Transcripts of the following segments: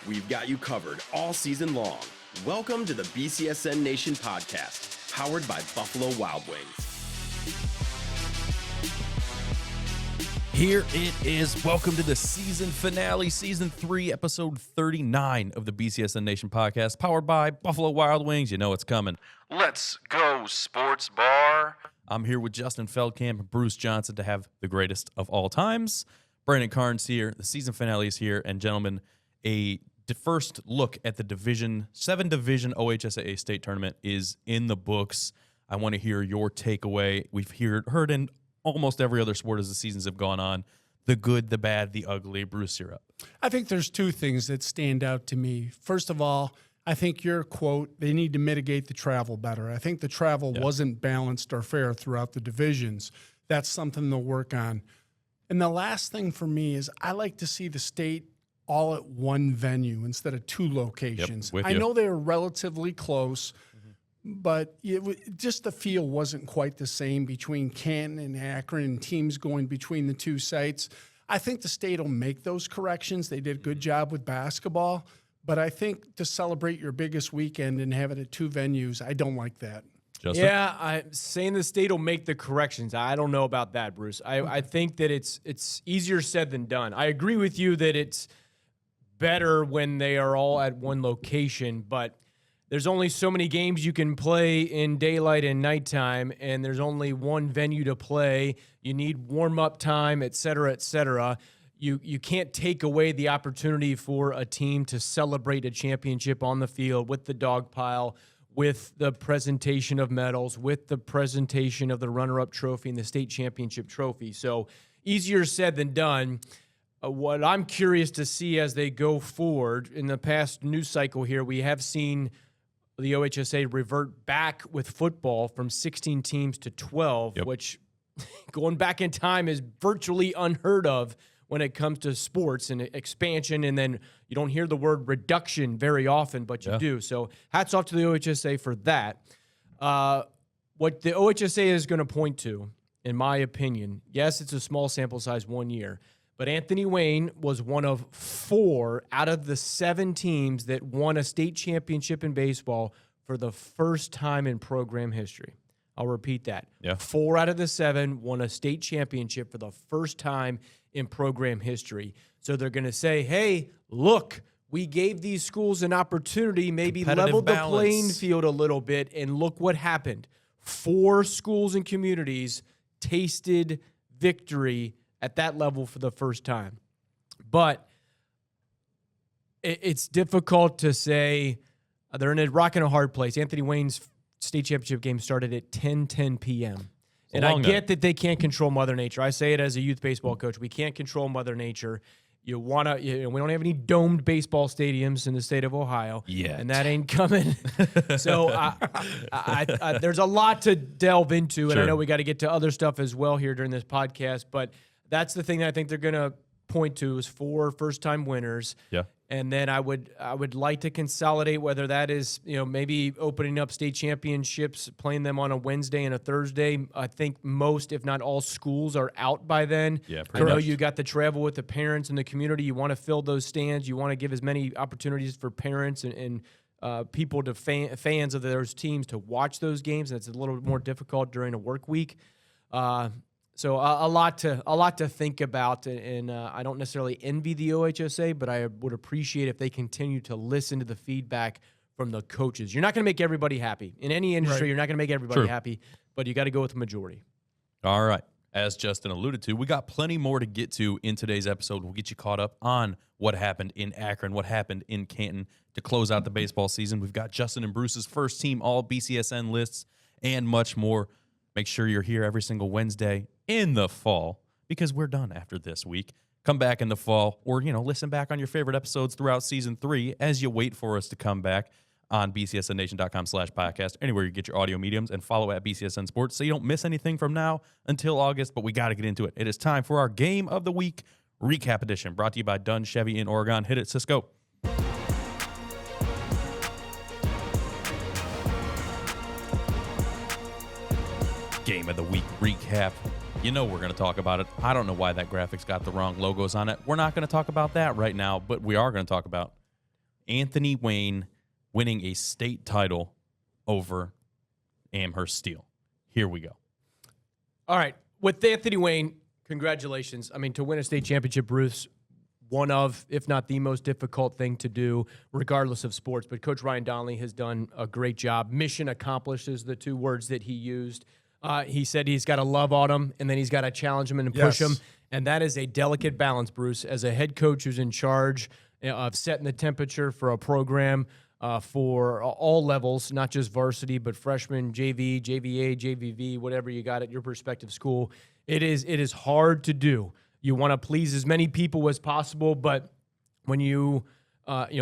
We've got you covered all season long. Welcome to the BCSN Nation podcast, powered by Buffalo Wild Wings. Here it is. Welcome to the season finale, season 3, episode 39 of the BCSN Nation podcast, powered by Buffalo Wild Wings. You know it's coming. Let's go, sports bar. I'm here with Justin Feldkamp and Bruce Johnson to have the greatest of all times. Brandon Carnes here. The season finale is here. And gentlemen, the first look at the seven division OHSAA state tournament is in the books. I want to hear your takeaway. We've heard in almost every other sport as the seasons have gone on, the good, the bad, the ugly. Bruce, you're up. I think there's two things that stand out to me. First of all, I think your quote, they need to mitigate the travel better. I think the travel wasn't balanced or fair throughout the divisions. That's something they'll work on. And the last thing for me is I like to see the state all at one venue instead of two locations. I know they were relatively close, but just the feel wasn't quite the same between Canton and Akron and teams going between the two sites. I think the state will make those corrections. They did a good job with basketball, but I think to celebrate your biggest weekend and have it at two venues, I don't like that. Justin? Yeah, I'm saying the state will make the corrections. I don't know about that, Bruce. I think that it's easier said than done. I agree with you that it's better when they are all at one location, but there's only so many games you can play in daylight and nighttime, and there's only one venue to play. You need warm-up time, et cetera, et cetera. You can't take away the opportunity for a team to celebrate a championship on the field with the dog pile, with the presentation of medals, with the presentation of the runner-up trophy and the state championship trophy. So easier said than done. What I'm curious to see as they go forward, in the past news cycle here, we have seen the OHSA revert back with football from 16 teams to 12, which going back in time is virtually unheard of when it comes to sports and expansion. And then you don't hear the word reduction very often, but you do. So hats off to the OHSA for that. What the OHSA is going to point to, in my opinion, yes, it's a small sample size 1 year, but Anthony Wayne was one of 4 out of the 7 teams that won a state championship in baseball for the first time in program history. I'll repeat that. 4 out of the 7 won a state championship for the first time in program history. So they're going to say, hey, look, we gave these schools an opportunity, maybe leveled the playing field a little bit, and look what happened. 4 schools and communities tasted victory at that level for the first time. But it's difficult to say. They're in a rock and a hard place. Anthony Wayne's state championship game started at 10:10 p.m. And I get that they can't control Mother Nature. I say it as a youth baseball coach. We can't control Mother Nature. We don't have any domed baseball stadiums in the state of Ohio. And that ain't coming. So there's a lot to delve into, and I know we got to get to other stuff as well here during this podcast, but that's the thing that I think they're going to point to is 4 first-time winners. And then I would like to consolidate, whether that is, maybe opening up state championships, playing them on a Wednesday and a Thursday. I think most, if not all, schools are out by then. I know you got the travel with the parents and the community. You want to fill those stands. You want to give as many opportunities for parents and people to fans of those teams to watch those games. And it's a little more difficult during a work week. So a lot to think about, and I don't necessarily envy the OHSA, but I would appreciate if they continue to listen to the feedback from the coaches. You're not going to make everybody happy. In any industry, you're not going to make everybody happy, but you got to go with the majority. All right. As Justin alluded to, we got plenty more to get to in today's episode. We'll get you caught up on what happened in Akron, what happened in Canton to close out the baseball season. We've got Justin and Bruce's first team All-BCSN lists and much more. Make sure you're here every single Wednesday in the fall, because we're done after this week. Come back in the fall, or listen back on your favorite episodes throughout season 3 as you wait for us to come back on bcsnnation.com/podcast, anywhere you get your audio mediums, and follow at BCSN Sports so you don't miss anything from now until August. But we got to get into it. It is time for our Game of the Week recap edition, brought to you by Dunn Chevy in Oregon. Hit it, Cisco. Game of the Week recap. You know we're going to talk about it. I don't know why that graphics got the wrong logos on it. We're not going to talk about that right now, but we are going to talk about Anthony Wayne winning a state title over Amherst Steel. Here we go. All right. With Anthony Wayne, congratulations. I mean, to win a state championship, Bruce, one of, if not the most difficult thing to do, regardless of sports. But Coach Ryan Donnelly has done a great job. Mission accomplished is the two words that he used. He said he's got to love on him, and then he's got to challenge him and push him. And that is a delicate balance, Bruce, as a head coach who's in charge of setting the temperature for a program for all levels, not just varsity, but freshman, JV, JVA, JVV, whatever you got at your respective school. It is hard to do. You want to please as many people as possible, but when you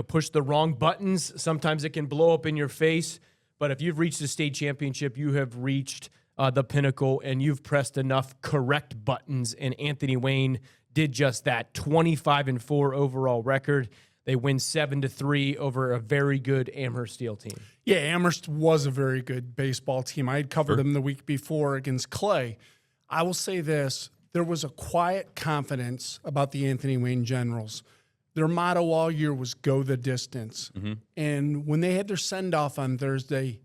push the wrong buttons, sometimes it can blow up in your face. But if you've reached the state championship, you have reached the pinnacle, and you've pressed enough correct buttons, and Anthony Wayne did just that. 25-4 overall record. They win 7-3 over a very good Amherst Steel team. Yeah, Amherst was a very good baseball team. I had covered them the week before against Clay. I will say this. There was a quiet confidence about the Anthony Wayne Generals. Their motto all year was go the distance. Mm-hmm. And when they had their send-off on Thursday,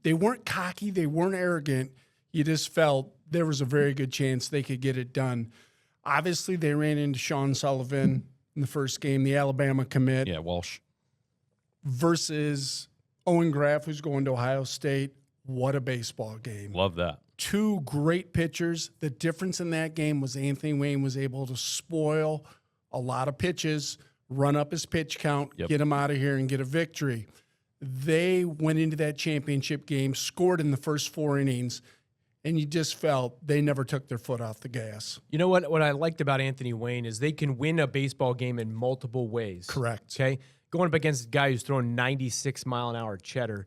they weren't cocky, they weren't arrogant. You just felt there was a very good chance they could get it done. Obviously, they ran into Sean Sullivan in the first game, the Alabama commit. Yeah, Walsh. Versus Owen Graff, who's going to Ohio State. What a baseball game. Love that. Two great pitchers. The difference in that game was Anthony Wayne was able to spoil a lot of pitches, run up his pitch count, get him out of here, and get a victory. They went into that championship game, scored in the first 4 innings, and you just felt they never took their foot off the gas. You know what I liked about Anthony Wayne is they can win a baseball game in multiple ways. Correct. Okay? Going up against a guy who's throwing 96-mile-an-hour cheddar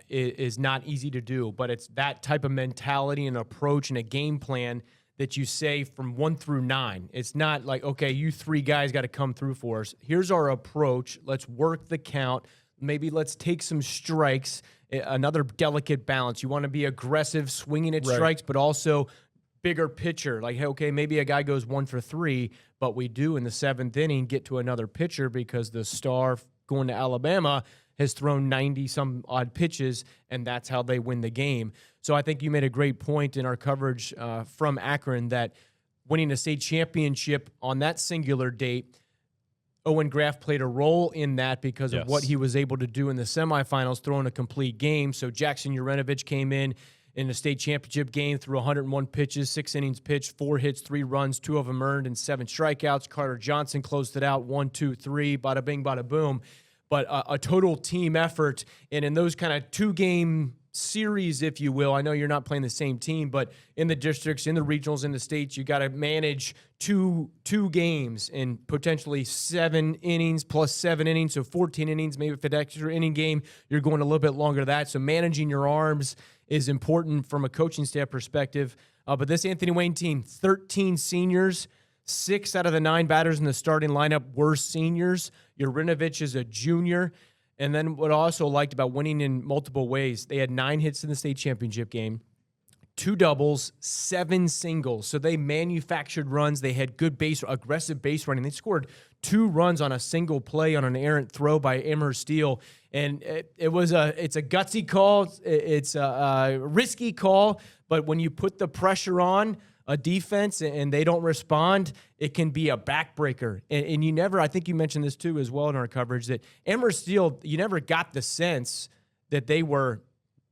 is not easy to do, but it's that type of mentality and approach and a game plan that you say from 1 through 9. It's not like, okay, you 3 guys got to come through for us. Here's our approach. Let's work the count. Maybe let's take some strikes, another delicate balance. You want to be aggressive, swinging at strikes, but also bigger picture. Like, hey, okay, maybe a guy goes 1 for 3, but we do in the 7th inning get to another pitcher because the star going to Alabama has thrown 90-some-odd pitches, and that's how they win the game. So I think you made a great point in our coverage from Akron that winning a state championship on that singular date, Owen Graff played a role in that because of what he was able to do in the semifinals, throwing a complete game. So Jackson 𝗬𝗏🐺came in the state championship game, threw 101 pitches, 6 innings pitched, 4 hits, 3 runs, 2 of them earned, and 7 strikeouts. Carter Johnson closed it out, 1, 2, 3, bada bing, bada boom. But a total team effort, and in those kind of 2-game series, if you will. I know you're not playing the same team, but in the districts, in the regionals, in the states, you got to manage two games in potentially 7 innings plus 7 innings, so 14 innings. Maybe if it's an extra inning game, you're going a little bit longer to that. So managing your arms is important from a coaching staff perspective. But this Anthony Wayne team, 13 seniors, 6 out of the 9 batters in the starting lineup were seniors. 𝗬𝗏🐺 is a junior. And then what I also liked about winning in multiple ways, they had 9 hits in the state championship game, 2 doubles, 7 singles. So they manufactured runs. They had good aggressive base running. They scored 2 runs on a single play on an errant throw by Amherst Steel. And it's a gutsy call. It's a risky call. But when you put the pressure on a defense and they don't respond, it can be a backbreaker. And you never, I think you mentioned this too as well in our coverage, that Amherst Steel, you never got the sense that they were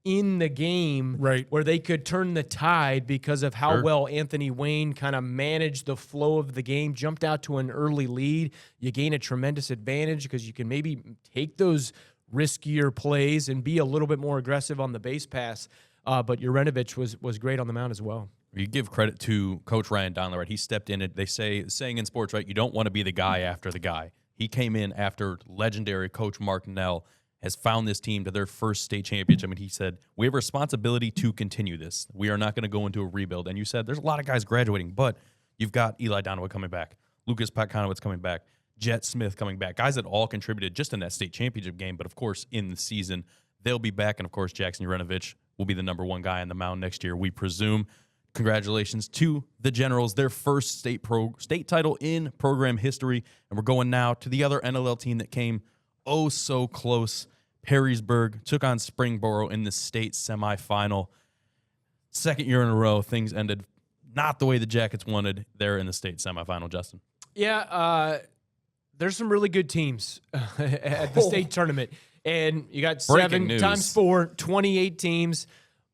in the game where they could turn the tide because of how well Anthony Wayne kind of managed the flow of the game, jumped out to an early lead. You gain a tremendous advantage because you can maybe take those riskier plays and be a little bit more aggressive on the base pass. But 𝗬𝗏🐺 was great on the mound as well. You give credit to Coach Ryan Donnelly, right? He stepped in. They saying in sports, right, you don't want to be the guy after the guy. He came in after legendary Coach Mark Nell has found this team to their first state championship. I mean, he said, we have a responsibility to continue this. We are not going to go into a rebuild. And you said there's a lot of guys graduating, but you've got Eli Donovan coming back, Lucas Patkonowitz coming back, Jet Smith coming back, guys that all contributed just in that state championship game, but of course in the season they'll be back. And of course Jackson 𝗬𝗏🐺will be the #1 guy on the mound next year, we presume. Congratulations to the Generals, their first state title in program history. And we're going now to the other NLL team that came oh so close. Perrysburg took on Springboro in the state semifinal. Second year in a row, things ended not the way the Jackets wanted there in the state semifinal, Justin. Yeah, there's some really good teams at the state tournament. And you got 7 times 4, 28 teams.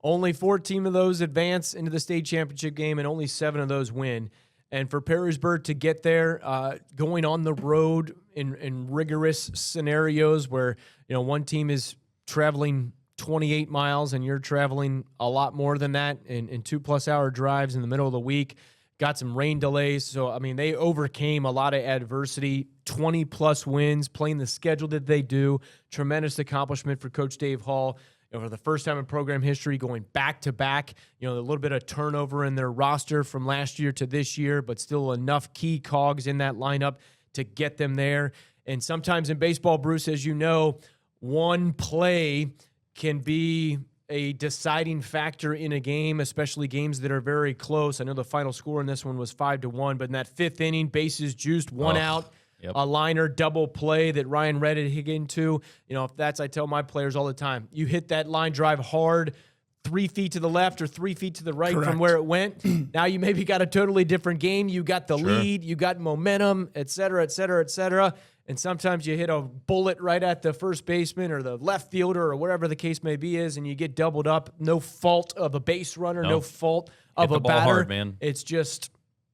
Only 14 of those advance into the state championship game, and only 7 of those win. And for Perrysburg to get there, going on the road in rigorous scenarios where, one team is traveling 28 miles and you're traveling a lot more than that in 2+ hour drives in the middle of the week, got some rain delays. So, I mean, they overcame a lot of adversity, 20+ wins, playing the schedule that they do. Tremendous accomplishment for Coach Dave Hall. For the first time in program history, going back-to-back, a little bit of turnover in their roster from last year to this year, but still enough key cogs in that lineup to get them there. And sometimes in baseball, Bruce, as you know, one play can be a deciding factor in a game, especially games that are very close. I know the final score in this one was 5-1, but in that 5th inning, bases juiced, 1 out. Yep. A liner double play that Ryan Redditt hit into. If that's, I tell my players all the time, you hit that line drive hard 3 feet to the left or 3 feet to the right from where it went. Now you maybe got a totally different game. You got the lead, you got momentum, et cetera, et cetera, et cetera. And sometimes you hit a bullet right at the first baseman or the left fielder or whatever the case may be and you get doubled up. No fault of a base runner, no fault of a batter. Hard, man. It's just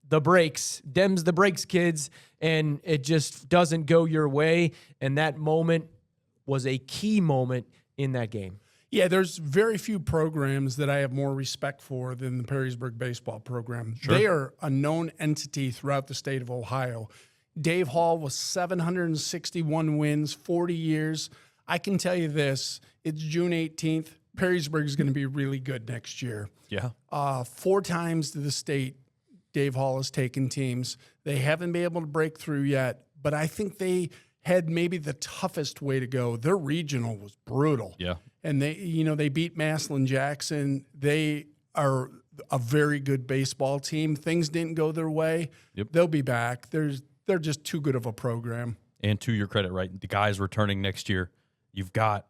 the brakes. Dem's the brakes, kids. And it just doesn't go your way. And that moment was a key moment in that game. Yeah, there's very few programs that I have more respect for than the Perrysburg baseball program. Sure. They are a known entity throughout the state of Ohio. Dave Hall was 761 wins, 40 years. I can tell you this, it's June 18th. Perrysburg is going to be really good next year. Yeah. 4 times to the state, Dave Hall has taken teams. They haven't been able to break through yet, but I think they had maybe the toughest way to go. Their regional was brutal. Yeah. And they beat Massillon Jackson. They are a very good baseball team. Things didn't go their way. Yep. They'll be back. They're just too good of a program. And to your credit, right, the guys returning next year, you've got,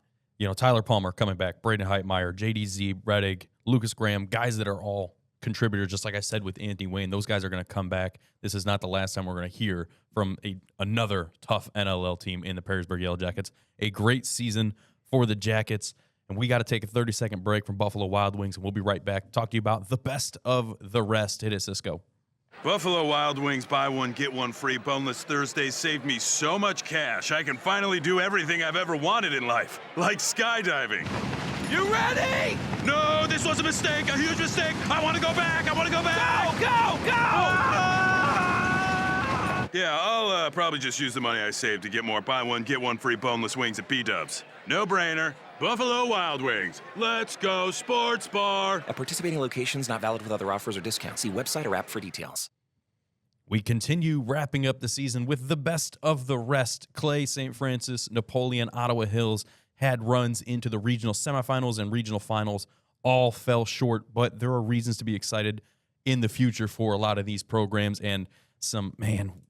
Tyler Palmer coming back, Braden Heitmeyer, JDZ, Reddick, Lucas Graham, guys that are all contributors, just like I said with Anthony Wayne. Those guys are going to come back. This is not the last time we're going to hear from another tough NLL team in the Perrysburg Yellow Jackets. A great season for the Jackets. And we got to take a 30-second break from Buffalo Wild Wings, and we'll be right back to talk to you about the best of the rest. Hit it, Cisco. Buffalo Wild Wings buy one, get one free boneless Thursdays saved me so much cash. I can finally do everything I've ever wanted in life, like skydiving. You ready? No, this was a mistake, a huge mistake. I want to go back. I want to go back. Go! Yeah, I'll probably just use the money I saved to get more buy one, get one free boneless wings at B-Dubs. No brainer. Buffalo Wild Wings. Let's go sports bar. At participating locations, not valid with other offers or discounts. See website or app for details. We continue wrapping up the season with the best of the rest. Clay, St. Francis, Napoleon, Ottawa Hills had runs into the regional semifinals and regional finals. All fell short, but there are reasons to be excited in the future for a lot of these programs. And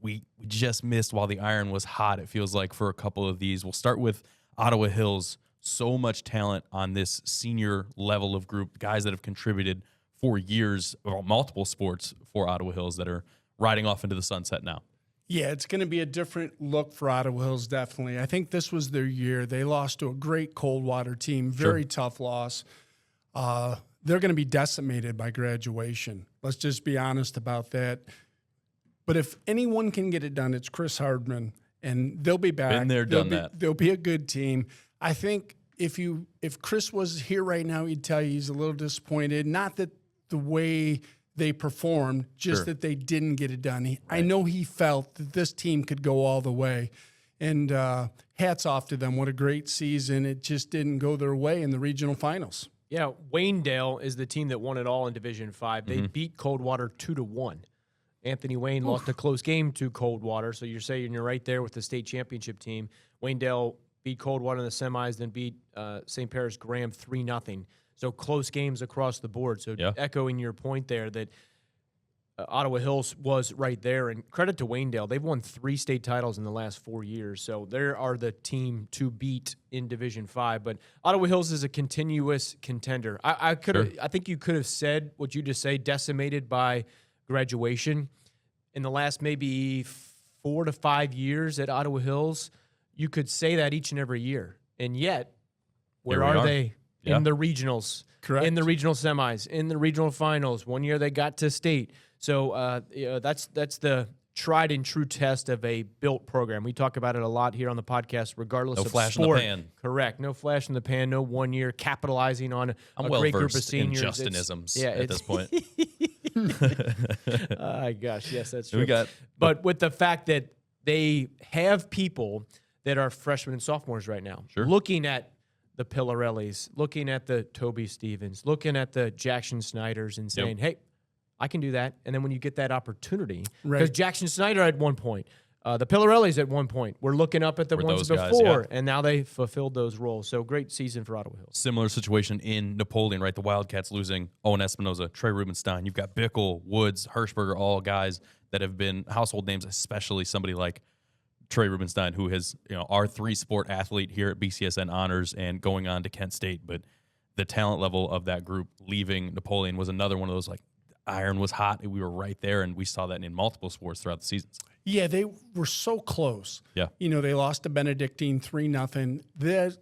we just missed while the iron was hot, it feels like, for a couple of these. We'll start with Ottawa Hills. So much talent on this senior level of group, guys that have contributed for years, or multiple sports for Ottawa Hills that are riding off into the sunset now. Yeah, it's going to be a different look for Ottawa Hills, definitely. I think this was their year. They lost to a great Coldwater team, very tough loss. They're going to be decimated by graduation. Let's just be honest about that. But if anyone can get it done, it's Chris Hardman, and they'll be back. Been there, done that. They'll be a good team. I think if Chris was here right now, he'd tell you he's a little disappointed. Not that the way they performed, just that they didn't get it done. I know he felt that this team could go all the way. And hats off to them. What a great season. It just didn't go their way in the regional finals. Yeah, Waynedale is the team that won it all in Division 5. They beat Coldwater 2-1. Anthony Wayne lost a close game to Coldwater, so you're saying you're right there with the state championship team. Waynedale beat Coldwater in the semis, then beat St. Paris Graham 3-0. So close games across the board. So echoing your point there that Ottawa Hills was right there. And credit to Waynedale. They've won 3 state titles in the last 4 years. So they are the team to beat in Division 5. But Ottawa Hills is a continuous contender. I think you could have said what you just say, decimated by graduation. In the last maybe 4 to 5 years at Ottawa Hills, you could say that each and every year. And yet, where are they? Yeah. In the regionals, Correct. in the regional semis, in the regional finals. One year they got to state. So that's the tried and true test of a built program. We talk about it a lot here on the podcast, regardless No of flash in the sport. pan. Correct. No flash in the pan. No 1 year capitalizing on I'm a well great group of versed in seniors. Justinisms at this point. Gosh, yes, that's true. We got, but with the fact that they have people that are freshmen and sophomores right now, Sure. looking at the 𝗶𝗴𝗵𝗵𝗁s, looking at the Toby Stevens, looking at the Jackson Snyders and saying, hey, I can do that. And then when you get that opportunity, because Right. Jackson Snyder at one point, the 𝗶𝗵𝗵𝗁s at one point, we're looking up at the Were ones those guys, before, yeah. and now they fulfilled those roles. So great season for Ottawa Hills. similar situation in Napoleon, right? The Wildcats losing Owen Espinoza, Trey Rubenstein. You've got Bickle, Woods, Hirschberger, all guys that have been household names, especially somebody like Trey Rubenstein, who has, our 3-sport athlete here at BCSN Honors and going on to Kent State. But the talent level of that group leaving Napoleon was another one of those, like, iron was hot. We were right there, and we saw that in multiple sports throughout the seasons. Yeah, they were so close. Yeah. They lost to Benedictine 3-0.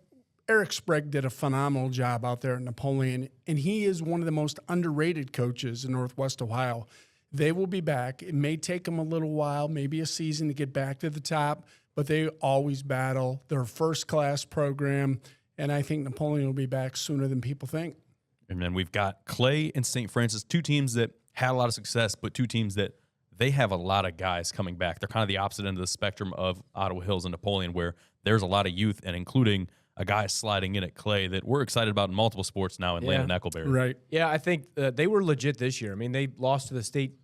Eric Sprague did a phenomenal job out there at Napoleon, and he is one of the most underrated coaches in Northwest Ohio. They will be back. It may take them a little while, maybe a season to get back to the top, but they always battle. They're a first-class program, and I think Napoleon will be back sooner than people think. And then we've got Clay and St. Francis, 2 teams that had a lot of success, but 2 teams that they have a lot of guys coming back. They're kind of the opposite end of the spectrum of Ottawa Hills and Napoleon, where there's a lot of youth, and including a guy sliding in at Clay that we're excited about in multiple sports now in Landon Eckelberry. Right. Yeah, I think they were legit this year. I mean, they lost to the state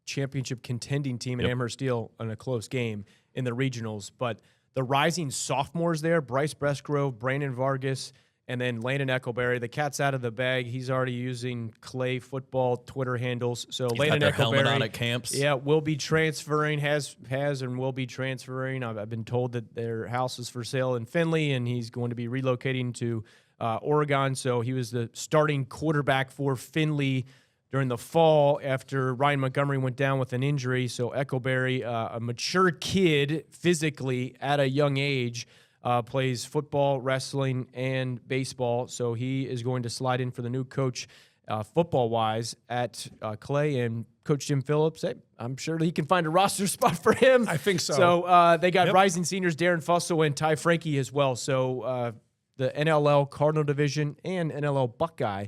championship contending team in Amherst Steel in a close game in the regionals. But the rising sophomores there, Bryce Brestgrove, Brandon Vargas, and then Landon Eckelberry, the cat's out of the bag. He's already using Clay football Twitter handles. So He's Landon got their helmet on Eckelberry, at camps. yeah, will be transferring, has and will be transferring. I've been told that their house is for sale in Findlay, and he's going to be relocating to Oregon. So he was the starting quarterback for Findlay during the fall after Ryan Montgomery went down with an injury. So Eckelberry, a mature kid physically at a young age, plays football, wrestling, and baseball. So he is going to slide in for the new coach football-wise at Clay. And Coach Jim Phillips, I'm sure he can find a roster spot for him. I think so. So they got rising seniors Darren Fussell and Ty Frankie as well. So the NLL Cardinal Division and NLL Buckeye,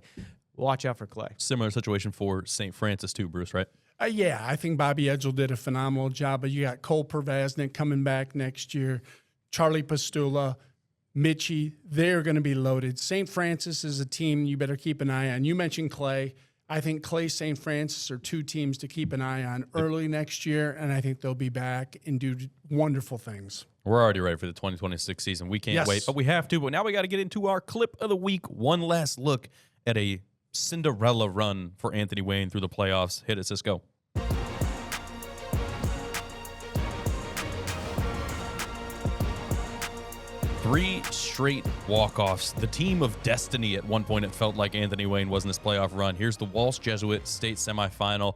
watch out for Clay. Similar situation for St. Francis too, Bruce, right? Yeah, I think Bobby Edgell did a phenomenal job. But you got Cole Pervasnik coming back next year, Charlie Pastula, 𝗦𝗫cie, they're going to be loaded. St. Francis is a team you better keep an eye on. You mentioned Clay. I think Clay, St. Francis are 2 teams to keep an eye on early next year, and I think they'll be back and do wonderful things. We're already ready for the 2026 season. We can't wait, but we have to. But now we got to get into our clip of the week. One last look at a Cinderella run for Anthony Wayne through the playoffs. Hit it, Cisco. Three straight walk-offs. The team of destiny at one point, it felt like Anthony Wayne was in this playoff run. Here's the Walsh Jesuit state semifinal.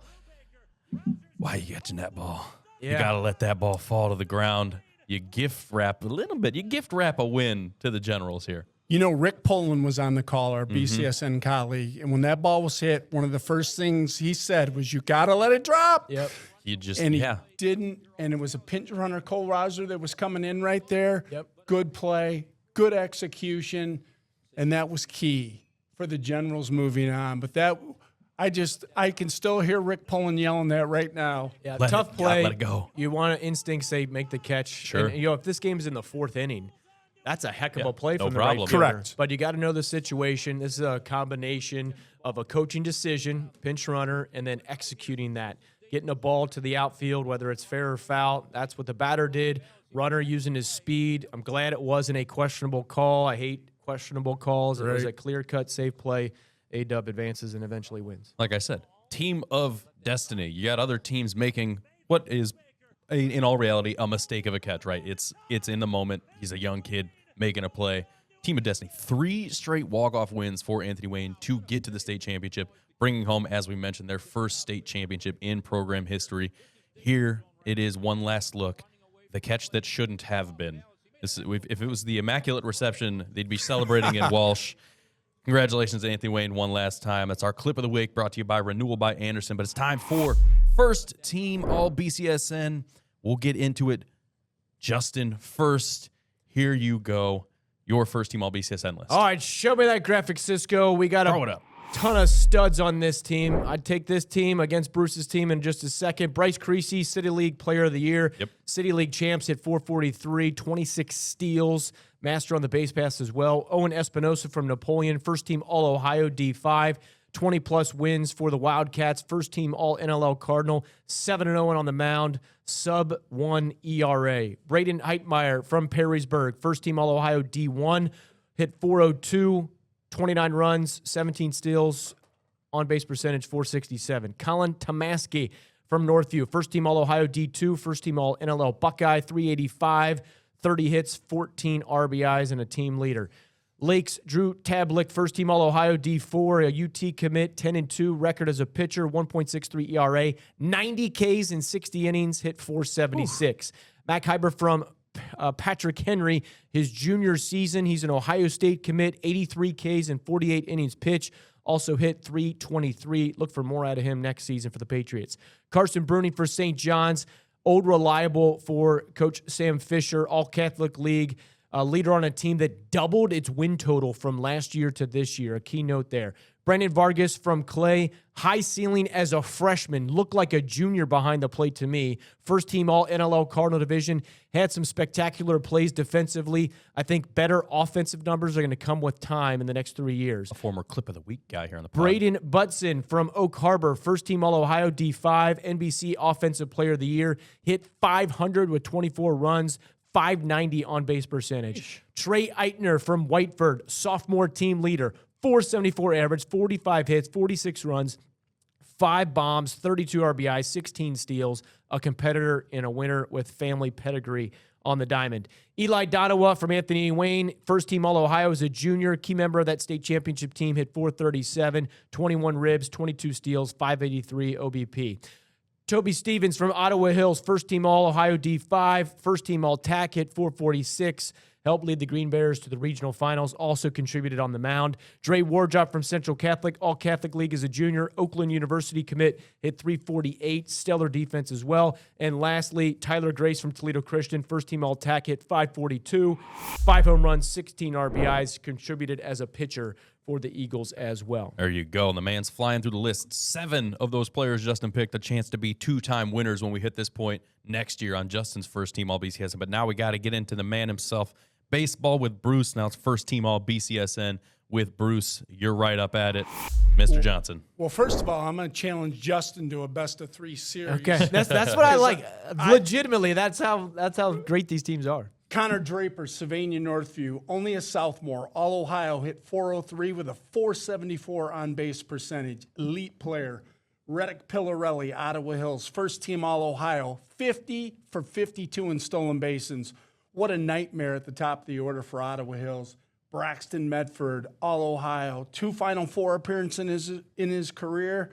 Why are you catching that ball? Yeah. You got to let that ball fall to the ground. You gift wrap a little bit. You gift wrap a win to the Generals here. Rick Poland was on the call, our BCSN colleague, and when that ball was hit, one of the first things he said was, you got to let it drop. Yep. You just, And he didn't, and it was a pinch runner, Cole Roser, that was coming in right there. Yep. Good play, good execution, and that was key for the Generals moving on. But that, I can still hear Rick Poland yelling that right now. Yeah, Let tough it- play. let it go. You want to instinct say make the catch. Sure. And, if this game's in the 4th inning, that's a heck of Yeah, a play no from the problem. right fielder. Correct. But you got to know the situation. This is a combination of a coaching decision, pinch runner, and then executing that. Getting a ball to the outfield, whether it's fair or foul. That's what the batter did. Runner using his speed. I'm glad it wasn't a questionable call. I hate questionable calls. It was a clear-cut, safe play. A-Dub advances and eventually wins. like I said, team of destiny. You got other teams making what is, in all reality, a mistake of a catch, right? It's in the moment. He's a young kid making a play. Team of destiny. 3 straight walk-off wins for Anthony Wayne to get to the state championship, bringing home, as we mentioned, their first state championship in program history. Here it is, one last look. The catch that shouldn't have been. If it was the Immaculate Reception, they'd be celebrating in Walsh. Congratulations, Anthony Wayne, one last time. That's our clip of the week, brought to you by Renewal by Anderson. But it's time for first team All-BCSN. We'll get into it. Justin, first, here you go. Your first team All-BCSN list. All right, show me that graphic, Cisco. We got Throw it up. ton of studs on this team. I'd take this team against Bruce's team in just a second. 𝗦𝗽cie, City League Player of the Year. Yep. City League champs hit 443, 26 steals. Master on the base pass as well. Owen Espinosa from Napoleon, first team All-Ohio D5. 20-plus wins for the Wildcats. First team All-NLL Cardinal. 7-0 on the mound. Sub-1 ERA. Braden Heitmeyer from Perrysburg. First team All-Ohio D1. Hit 402. 29 runs, 17 steals, on-base percentage 467. Colin Tomasky from Northview, first-team All-Ohio D2, first-team All-NLL Buckeye, 385, 30 hits, 14 RBIs, and a team leader. Lakes Drew Tablick, first-team All-Ohio D4, a UT commit, 10-2, record as a pitcher, 1.63 ERA, 90 Ks in 60 innings, hit 476. Mac Hyber from Patrick Henry, his junior season. He's an Ohio State commit, 83 Ks and 48 innings pitched. Also hit 323. Look for more out of him next season for the Patriots. Carson Bruni for St. John's, old reliable for Coach Sam Fisher, All-Catholic League, leader on a team that doubled its win total from last year to this year. A key note there. Brandon Vargas from Clay, high ceiling as a freshman, looked like a junior behind the plate to me. First team All-NLL Cardinal Division, had some spectacular plays defensively. I think better offensive numbers are going to come with time in the next 3 years. A former clip of the week guy here on the pod. Braden Butson from Oak Harbor, first team All-Ohio D5, NBC Offensive Player of the Year, hit 500 with 24 runs, 590 on-base percentage. Trey Eitner from Whiteford, sophomore team leader, 474 average, 45 hits, 46 runs, 5 bombs, 32 RBIs, 16 steals, a competitor and a winner with family pedigree on the diamond. Eli Dottawa from Anthony Wayne, first team All-Ohio as a junior, key member of that state championship team, hit 437, 21 ribs, 22 steals, 583 OBP. Toby Stevens from Ottawa Hills, first team All-Ohio D5, first team All-TAC, hit 446, helped lead the Green Bears to the regional finals, also contributed on the mound. Dre Wardrop from Central Catholic, All-Catholic League as a junior, Oakland University commit, hit 348, stellar defense as well. And lastly, Tyler Grace from Toledo Christian, first team All-TAC, hit 542, 5 home runs, 16 RBIs, contributed as a pitcher for the Eagles as well. There you go. And the man's flying through the list. 7 of those players Justin picked a chance to be 2-time winners when we hit this point next year on Justin's first team All-BCSN. But now we got to get into the man himself. Baseball with Bruce. Now it's first team All-BCSN with Bruce. You're right up at it, Mr. Johnson. Well, first of all, I'm going to challenge Justin to a best-of-3 series. Okay, that's what I like. Legitimately, that's how great these teams are. Connor Draper, Sylvania Northview, only a sophomore, All-Ohio, hit 403 with a 474 on-base percentage. Elite player. Reddick Pillarelli, Ottawa Hills, first team All-Ohio, 50 for 52 in stolen bases. What a nightmare at the top of the order for Ottawa Hills. Braxton Medford, All-Ohio, 2 Final Four appearances in his career.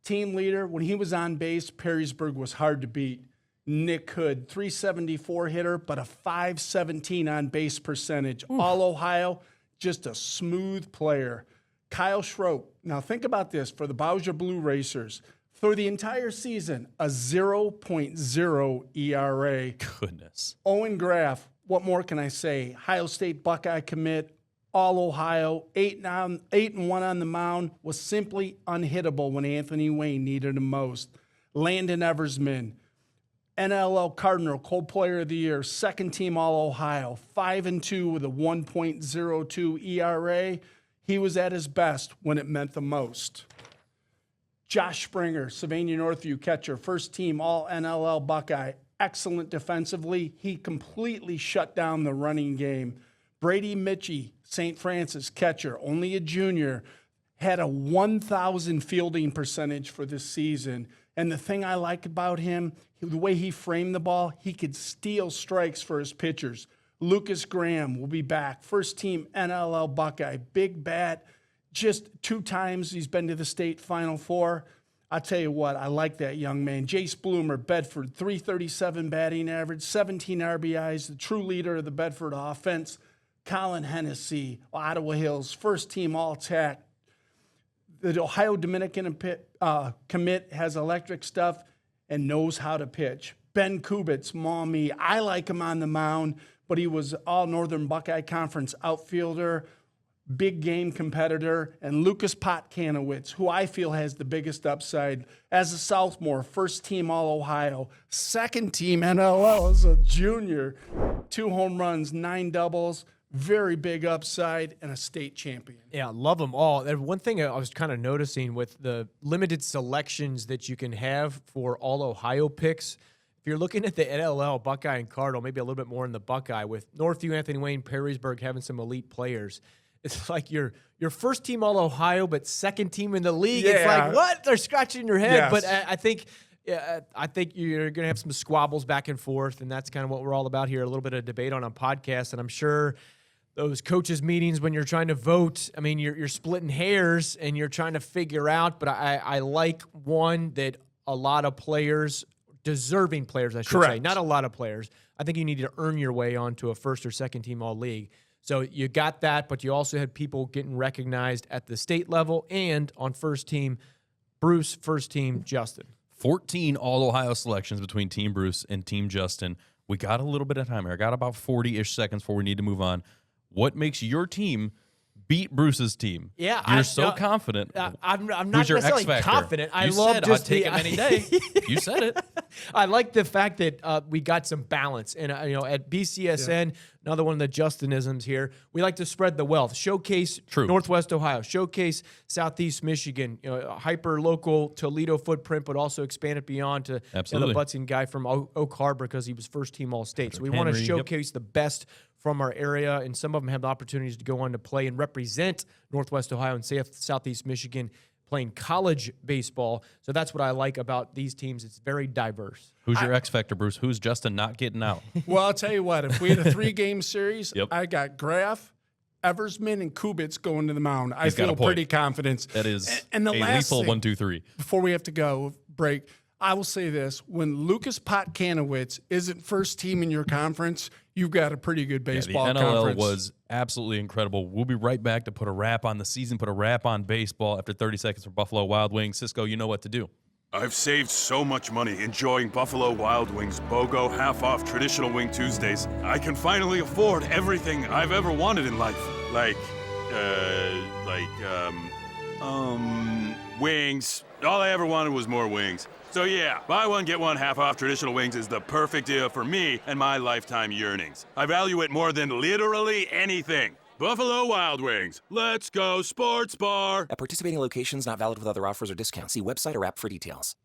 Team leader, when he was on base, Perrysburg was hard to beat. Nick Hood, 374 hitter, but a 517 on base percentage. All-Ohio, just a smooth player. Kyle Schroep, now think about this, for the Bowser Blue Racers, for the entire season, a 0.0 ERA. Goodness. Owen Graff, what more can I say? Ohio State Buckeye commit, All-Ohio, 8-1 on the mound, was simply unhittable when Anthony Wayne needed him most. Landon Eversman, NLL Cardinal, Co-Player of the Year, second team All-Ohio, 5-2 with a 1.02 ERA. He was at his best when it meant the most. Josh Springer, Sylvania Northview catcher, first team All-NLL Buckeye, excellent defensively. He completely shut down the running game. Brady Mitchie, St. Francis catcher, only a junior, had a 1,000 fielding percentage for this season. And the thing I like about him, the way he framed the ball, he could steal strikes for his pitchers. Lucas Graham will be back. First team NLL Buckeye. Big bat. Just 2 times he's been to the state Final Four. I'll tell you what, I like that young man. Jace Bloomer, Bedford, 337 batting average, 17 RBIs, the true leader of the Bedford offense. Colin Hennessy, Ottawa Hills, first team All-TAC. The Ohio Dominican commit has electric stuff and knows how to pitch. Ben Kubitz, Maumee, I like him on the mound, but he was All-Northern Buckeye Conference outfielder, big game competitor, and Lucas 𝗏𝗏 who I feel has the biggest upside as a sophomore, first team All-Ohio, second team NLL as a junior, 2 home runs, 9 doubles, very big upside, and a state champion. Yeah, love them all. And one thing I was kind of noticing with the limited selections that you can have for All-Ohio picks, if you're looking at the NLL, Buckeye and Cardinal, maybe a little bit more in the Buckeye, with Northview, Anthony Wayne, Perrysburg having some elite players, it's like your first team All-Ohio, but second team in the league. Yeah. It's like, what? They're scratching your head. Yes. But I think you're going to have some squabbles back and forth, and that's kind of what we're all about here, a little bit of debate on a podcast. And I'm sure those coaches' meetings when you're trying to vote, I mean, you're splitting hairs and you're trying to figure out. But I like one that a lot of players, deserving players, I should say, not a lot of players. I think you need to earn your way onto a first or second team All-League. So you got that, but you also had people getting recognized at the state level and on first team Bruce, first team Justin. 14 All-Ohio selections between Team Bruce and Team Justin. We got a little bit of time here. I got about 40-ish seconds before we need to move on. What makes your team beat Bruce's team? Yeah, you're so confident. I'm not necessarily confident. You said I'd take him any day. You said it. I like the fact that we got some balance, and at BCSN, another one of the Justinisms here, we like to spread the wealth, showcase Northwest Ohio, showcase Southeast Michigan, hyper local Toledo footprint, but also expand it beyond to the Butsing guy from Oak Harbor because he was first team All State. So we want to showcase the best from our area, and some of them have the opportunities to go on to play and represent Northwest Ohio and Southeast Michigan playing college baseball. So that's what I like about these teams. It's very diverse. Who's your X factor, Bruce? Who's Justin not getting out? Well, I'll tell you what. If we had a 3-game series, I got Graff, Eversman, and Kubitz going to the mound. I feel pretty confident. That is and the last lethal thing, 1, 2, 3. Before we have to go break, I will say this. When Lucas 𝗏𝗏 isn't first team in your conference, you've got a pretty good baseball conference. The NLL conference. was absolutely incredible. We'll be right back to put a wrap on the season, put a wrap on baseball after 30 seconds for Buffalo Wild Wings. Cisco, you know what to do. I've saved so much money enjoying Buffalo Wild Wings BOGO half-off traditional wing Tuesdays. I can finally afford everything I've ever wanted in life. Wings. All I ever wanted was more wings. So yeah, buy one, get one half-off traditional wings is the perfect deal for me and my lifetime yearnings. I value it more than literally anything. Buffalo Wild Wings. Let's go sports bar. At participating locations, not valid with other offers or discounts. See website or app for details.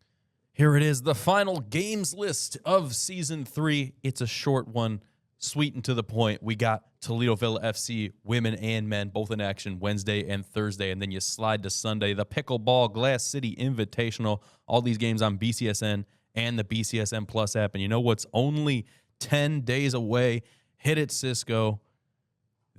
Here it is, the final games list of Season 3. It's a short one, sweet and to the point. We got Toledoville FC, women and men, both in action Wednesday and Thursday, and then you slide to Sunday. The Pickleball Glass City Invitational, all these games on BCSN and the BCSN Plus app. And you know what's only 10 days away? Hit it, Cisco.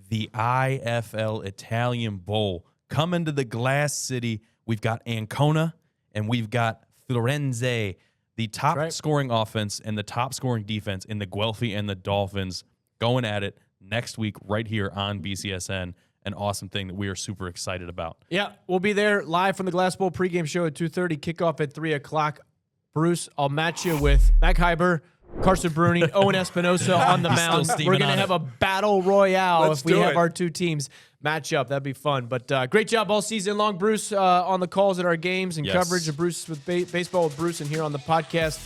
The IFL Italian Bowl. Coming to the Glass City, we've got Ancona and we've got Firenze, the top scoring offense and the top scoring defense in the Guelphi and the Dolphins going at it next week right here on BCSN. An awesome thing that we are super excited about. Yeah, we'll be there live from the Glass Bowl pregame show at 2:30, kickoff at 3 o'clock. Bruce, I'll match you with Mac Hyber, Carson Bruning, Owen Espinosa on the mound. We're going to have a battle royale if we have our two teams match up. That'd be fun. But great job all season long, Bruce, on the calls at our games and coverage of Bruce with baseball with Bruce and here on the podcast.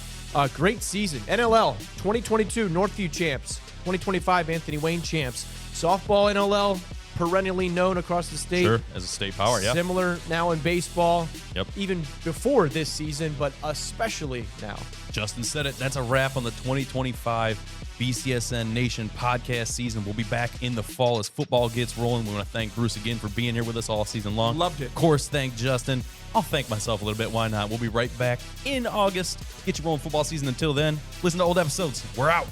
Great season. NLL 2022 Northview champs, 2025 Anthony Wayne champs. Softball NLL perennially known across the state. Sure, as a state power, yeah. Similar now in baseball. Yep. Even before this season, but especially now. Justin said it. That's a wrap on the 2025 BCSN Nation podcast season. We'll be back in the fall as football gets rolling. We want to thank Bruce again for being here with us all season long. Loved it. Of course, thank Justin. I'll thank myself a little bit. Why not? We'll be right back in August. Get you rolling football season. Until then, listen to old episodes. We're out.